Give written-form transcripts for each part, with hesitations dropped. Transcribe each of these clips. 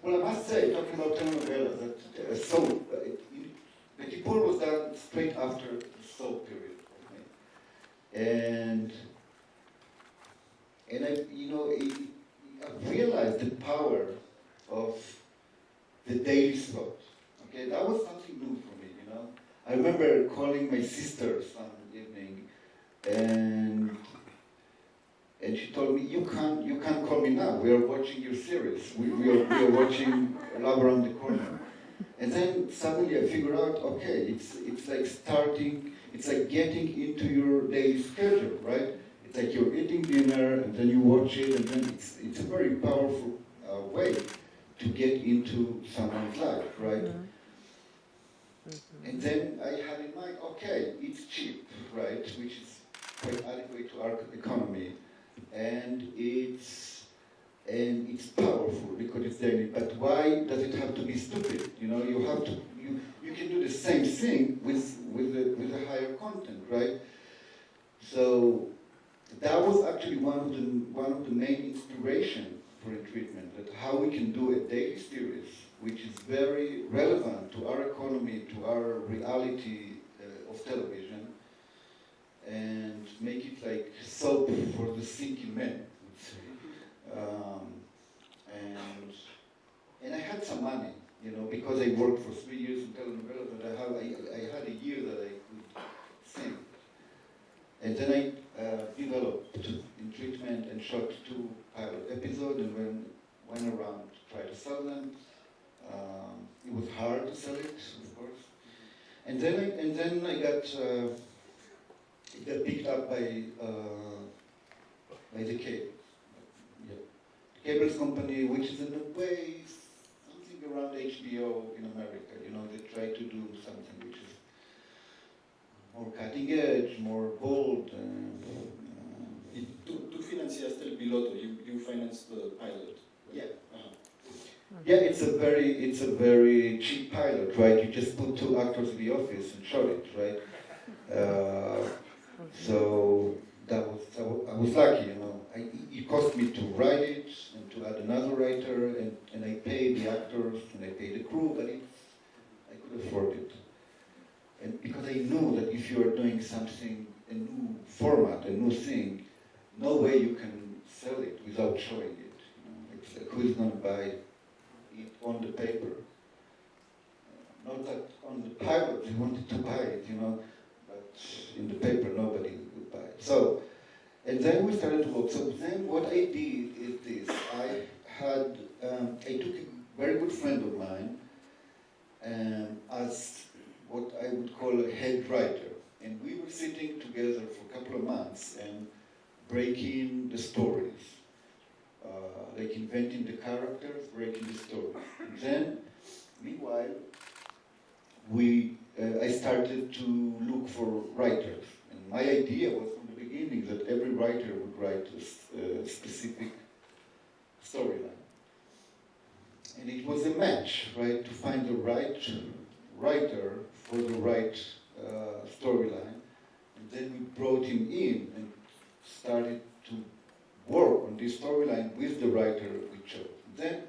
Well, I must say, talking about telenovelas, that the Kippur was done straight after the soap period. And I realized the power of the daily slot. Okay, that was something new for me, you know. I remember calling my sister some evening, and she told me, you can't call me now. We are watching your series. We are watching Love Around the Corner. And then suddenly I figured out, okay, it's like starting. It's like getting into your daily schedule, right? It's like you're eating dinner, and then you watch it, and then it's a very powerful way to get into someone's life, right? And then I had in mind, okay, it's cheap, right? Which is quite adequate to our economy, and it's powerful because it's daily. But why does it have to be stupid? You know, you can do the same thing with a higher content, right? So that was actually one of the main inspiration for a treatment, that how we can do a daily series which is very relevant to our economy, to our reality of television, and make it like soap for the thinking men, I would say. And I had some money, you know, because I worked for 3 years in telenovelas, but I had a year that I could sing. And then I developed in treatment and shot 2 pilot episodes, and went around to try to sell them. It was hard to sell it, of course. And then I got it got picked up by the cable. Yeah. The cables company, which is in a way something around HBO in America. You know, they try to do something which is more cutting edge, more bold. Y tú financiaste el piloto. You financed the pilot. Yeah. Yeah, it's a very cheap pilot, right? You just put 2 actors in the office and shot it, right? So I was lucky, you know. It cost me to write it and to add another writer, and I paid the actors and I paid the crew, but I could afford it. And because I knew that if you are doing something, a new format, a new thing, no way you can sell it without showing it. You know? It's like, who is going to buy it on the paper? Not that on the pilot they wanted to buy it, you know, but in the paper nobody would buy it. So, and then we started to work. So then what I did is this. I took a very good friend of mine as what I would call a head writer. And we were sitting together for a couple of months and breaking the stories. Like inventing the characters, breaking the story. And then, meanwhile, I started to look for writers. And my idea was from the beginning that every writer would write a specific storyline. And it was a match, right, to find the right writer for the right storyline. And then we brought him in and started to work on this storyline with the writer we chose. Then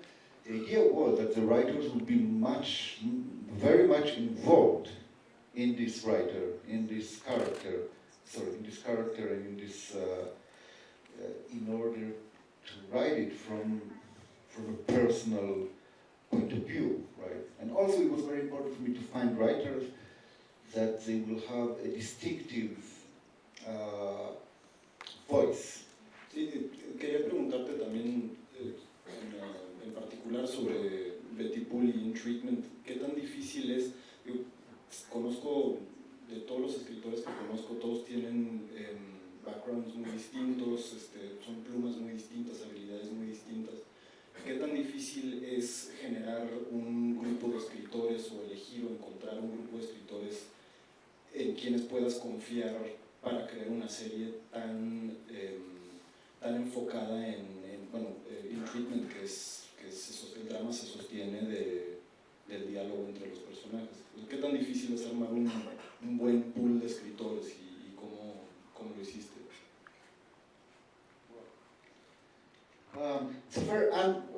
the idea was that the writers would be very much involved in this writer, in this character, and in this, in order to write it from a personal point of view, right? And also it was very important for me to find writers that they will have a distinctive voice. Sí, quería preguntarte también en particular sobre Betty Pool y In Treatment. ¿Qué tan difícil es? Yo conozco, de todos los escritores que conozco, todos tienen backgrounds muy distintos, son plumas muy distintas, habilidades muy distintas. ¿Qué tan difícil es generar un grupo de escritores o elegir o encontrar un grupo de escritores en quienes puedas confiar para crear una serie tan enfocada en In Treatment, que el drama se sostiene del diálogo entre los personajes? ¿Qué tan difícil es armar un buen pool de escritores y cómo lo hiciste? So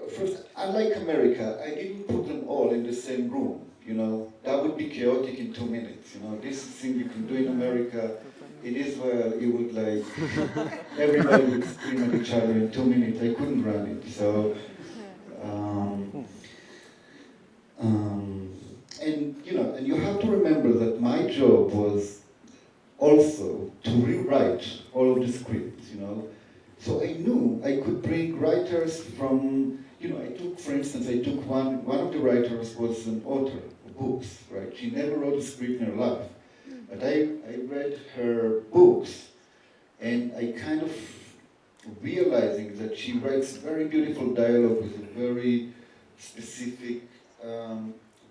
first but unlike America, I didn't put them all in the same room. You know, that would be chaotic in 2 minutes. You know, this thing you can do in America, in Israel, you would like, everybody would scream at each other in 2 minutes. I couldn't run it. So, and you know, and you have to remember that my job was also to rewrite all of the scripts, you know. So I knew I could bring writers from, you know, I took, for instance, I took one of the writers was an author of books, right? She never wrote a script in her life. But I read her books, and I kind of realizing that she writes very beautiful dialogue with a very specific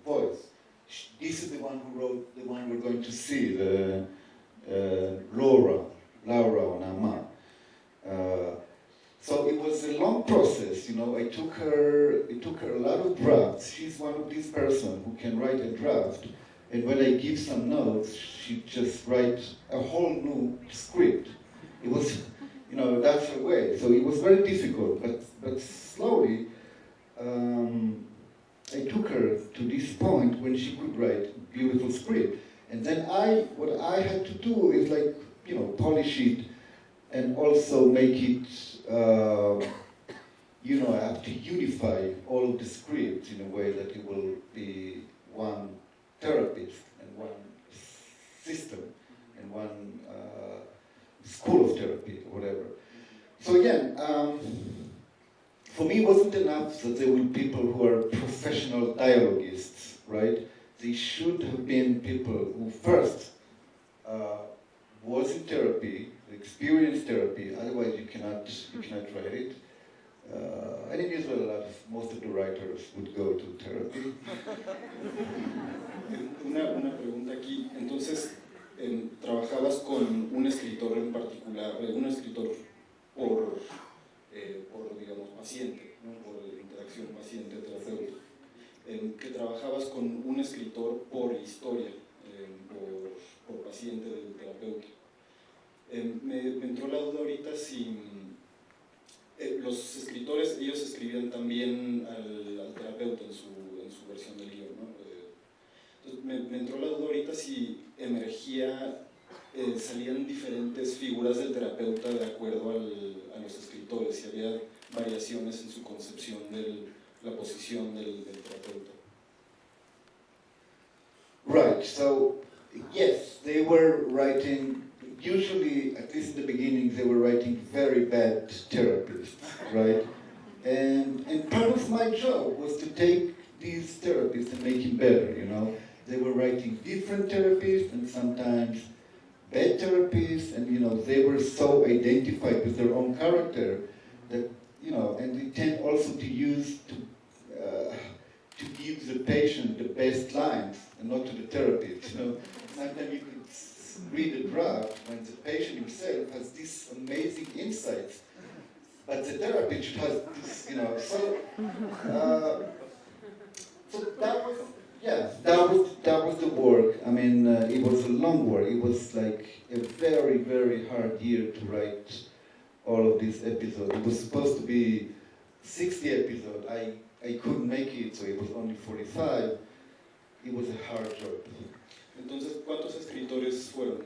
voice. This is the one who wrote the one we're going to see, the Laura or Nama. So it was a long process, you know. It took her a lot of drafts. She's one of these persons who can write a draft, and when I give some notes, she just writes a whole new script. It was, you know, that's her way. So it was very difficult, but slowly, I took her to this point when she could write a beautiful script. And then what I had to do is like, you know, polish it and also make it, you know, I have to unify all of the scripts in a way that it will be one therapist and one system and one school of therapy or whatever. So again, for me, it wasn't enough that there were people who are professional dialogists, right? They should have been people who first was in therapy, experienced therapy. Otherwise, you cannot write it. And in Israel, most of the writers would go to therapy. Una pregunta aquí. Entonces, trabajabas con un escritor en particular, un escritor por digamos, paciente, ¿no? Por interacción paciente-terapeuta, que trabajabas con un escritor por historia, por paciente del terapeuta. Me entró la duda ahorita si los escritores, ellos escribían también al terapeuta en su versión del guión, ¿no? Entonces me entró la duda ahorita si emergía, salían diferentes figuras del terapeuta de acuerdo a los escritores, si había variaciones en su concepción de la posición del terapeuta. Right, so yes, they were writing, usually, at least in the beginning, they were writing very bad therapists, right? And part of my job was to take these therapists and make them better, you know? They were writing different therapists and sometimes bad therapists, and you know, they were so identified with their own character that, you know, and they tend also to use to give the patient the best lines and not to the therapist, you know? Sometimes you could read a draft when the patient himself has these amazing insights, but the therapist has this, you know, so that was, yeah, that was the work. I mean, it was a long work. It was like a very, very hard year to write all of these episodes. It was supposed to be 60 episodes. I couldn't make it, so it was only 45. It was a hard job. Entonces, ¿cuántos escritores fueron?